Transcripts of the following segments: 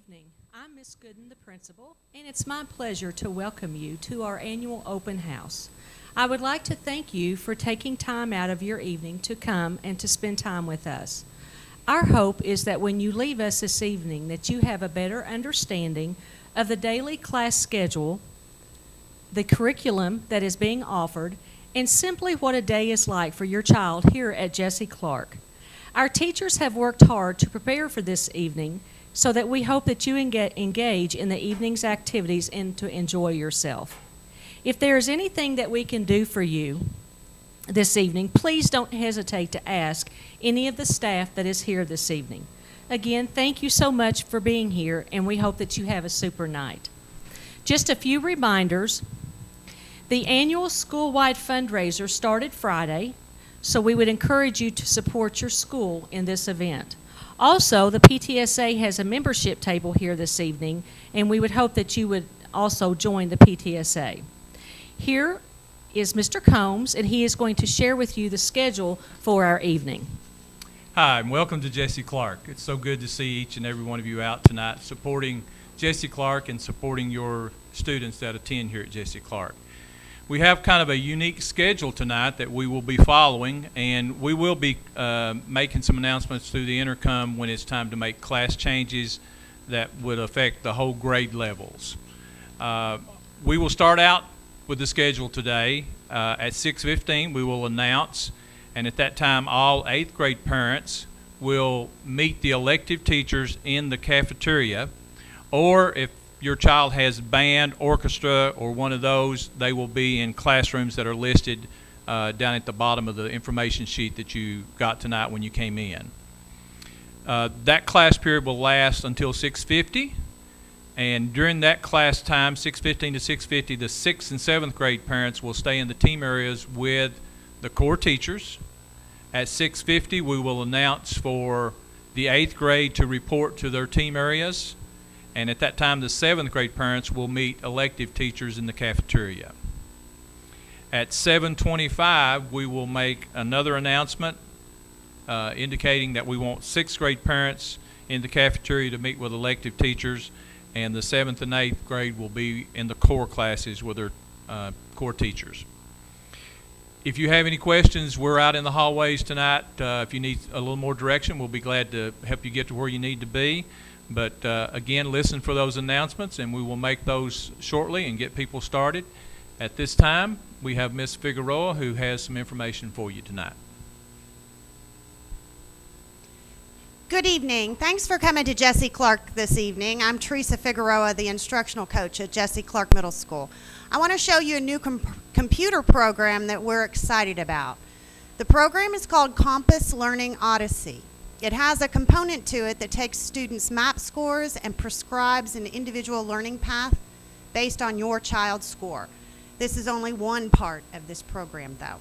evening. I'm Miss Gooden, the principal, and it's my pleasure to welcome you to our annual open house. I would like to thank you for taking time out of your evening to come and to spend time with us. Our hope is that when you leave us this evening that you have a better understanding of the daily class schedule, the curriculum that is being offered, and simply what a day is like for your child here at Jessie Clark. Our teachers have worked hard to prepare for this evening so that we hope that you engage in the evening's activities and to enjoy yourself. If there is anything that we can do for you this evening, please don't hesitate to ask any of the staff that is here this evening. Again, thank you so much for being here, and we hope that you have a super night. Just a few reminders. The annual school-wide fundraiser started Friday, so we would encourage you to support your school in this event. Also, the PTSA has a membership table here this evening, and we would hope that you would also join the PTSA. Here is Mr. Combs, and he is going to share with you the schedule for our evening. Hi, and welcome to Jessie Clark. It's so good to see each and every one of you out tonight supporting Jessie Clark and supporting your students that attend here at Jessie Clark. We have kind of a unique schedule tonight that we will be following, and we will be making some announcements through the intercom when it's time to make class changes that would affect the whole grade levels. We will start out with the schedule today. At 6:15 we will announce, and at that time all 8th grade parents will meet the elective teachers in the cafeteria, or if your child has band, orchestra, or one of those, they will be in classrooms that are listed down at the bottom of the information sheet that you got tonight when you came in. That class period will last until 6:50, and during that class time, 6:15 to 6:50, the 6th and 7th grade parents will stay in the team areas with the core teachers. At 6:50, we will announce for the 8th grade to report to their team areas. And at that time, the 7th grade parents will meet elective teachers in the cafeteria. At 7:25, we will make another announcement indicating that we want 6th grade parents in the cafeteria to meet with elective teachers, and the 7th and 8th grade will be in the core classes with their core teachers. If you have any questions, we're out in the hallways tonight. If you need a little more direction, we'll be glad to help you get to where you need to be. But again, listen for those announcements, and we will make those shortly and get people started. At this time, we have Ms. Figueroa, who has some information for you tonight. Good evening. Thanks for coming to Jessie Clark this evening. I'm Teresa Figueroa, the instructional coach at Jessie Clark Middle School. I want to show you a new computer program that we're excited about. The program is called Compass Learning Odyssey. It has a component to it that takes students' MAP scores and prescribes an individual learning path based on your child's score. This is only one part of this program, though.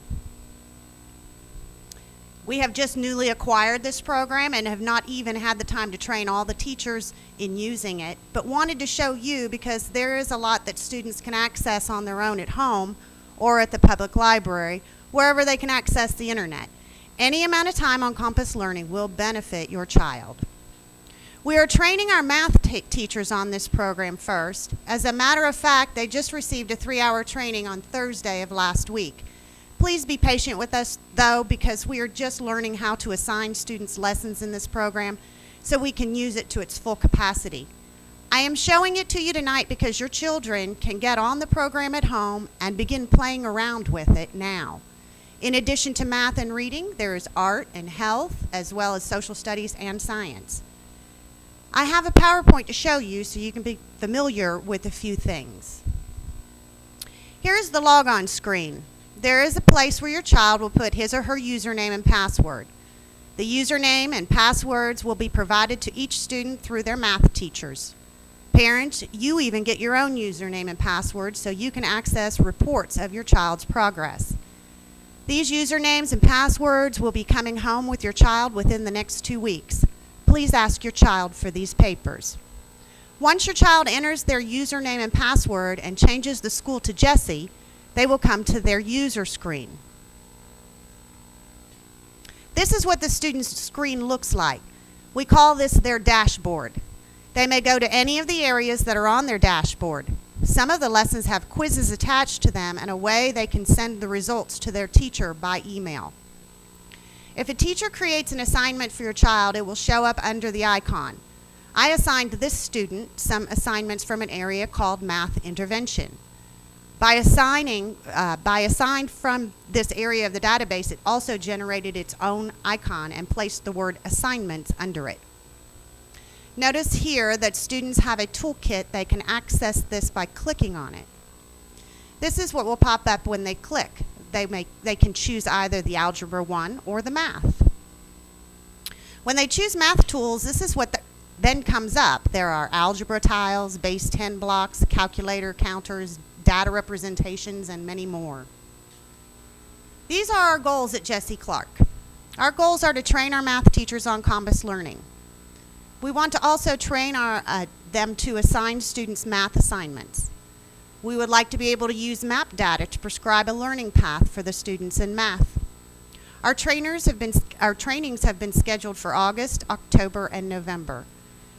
We have just newly acquired this program and have not even had the time to train all the teachers in using it, but wanted to show you because there is a lot that students can access on their own at home or at the public library, wherever they can access the internet. Any amount of time on Compass Learning will benefit your child. We are training our math teachers on this program first. As a matter of fact, they just received a 3-hour training on Thursday of last week. Please be patient with us, though, because we are just learning how to assign students lessons in this program so we can use it to its full capacity. I am showing it to you tonight because your children can get on the program at home and begin playing around with it now. In addition to math and reading, there is art and health, as well as social studies and science. I have a PowerPoint to show you so you can be familiar with a few things. Here is the LOGON screen. There is a place where your child will put his or her username and password. The username and passwords will be provided to each student through their math teachers. Parents, you even get your own username and password so you can access reports of your child's progress. These usernames and passwords will be coming home with your child within the next 2 weeks. Please ask your child for these papers. Once your child enters their username and password and changes the school to Jessie, they will come to their user screen. This is what the student's screen looks like. We call this their dashboard. They may go to any of the areas that are on their dashboard. Some of the lessons have quizzes attached to them and a way they can send the results to their teacher by email. If a teacher creates an assignment for your child, it will show up under the icon. I assigned this student some assignments from an area called Math Intervention. By assigned from this area of the database, it also generated its own icon and placed the word assignments under it. Notice here that students have a toolkit. They can access this by clicking on it. This is what will pop up when they click. They can choose either the Algebra 1 or the Math. When they choose Math tools, this is what then comes up. There are algebra tiles, base 10 blocks, calculator counters, data representations, and many more. These are our goals at Jessie Clark. Our goals are to train our math teachers on Compass learning. We want to also train them to assign students math assignments. We would like to be able to use map data to prescribe a learning path for the students in math. Our trainings have been scheduled for August, October, and November.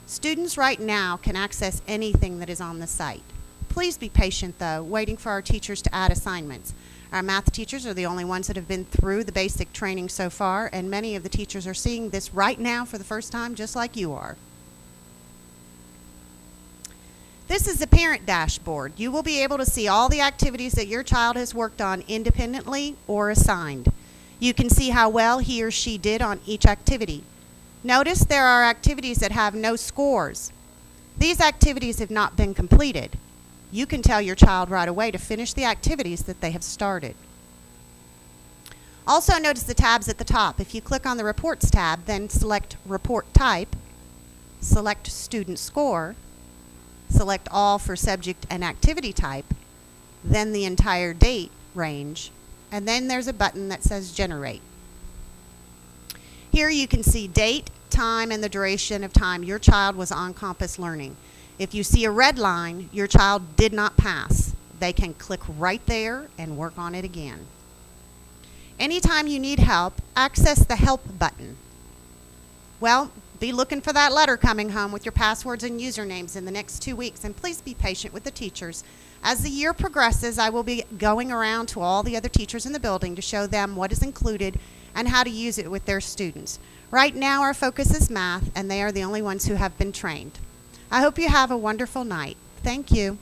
Students right now can access anything that is on the site. Please be patient, though, waiting for our teachers to add assignments. Our math teachers are the only ones that have been through the basic training so far, and many of the teachers are seeing this right now for the first time, just like you are. This is the parent dashboard. You will be able to see all the activities that your child has worked on independently or assigned. You can see how well he or she did on each activity. Notice there are activities that have no scores. These activities have not been completed. You can tell your child right away to finish the activities that they have started. Also notice the tabs at the top. If you click on the Reports tab, then select Report Type, select Student Score, select All for Subject and Activity Type, then the entire date range, and then there's a button that says Generate. Here you can see date, time, and the duration of time your child was on Compass Learning. If you see a red line, your child did not pass. They can click right there and work on it again. Anytime you need help, access the Help button. Well, be looking for that letter coming home with your passwords and usernames in the next 2 weeks, and please be patient with the teachers. As the year progresses, I will be going around to all the other teachers in the building to show them what is included and how to use it with their students. Right now, our focus is math, and they are the only ones who have been trained. I hope you have a wonderful night. Thank you.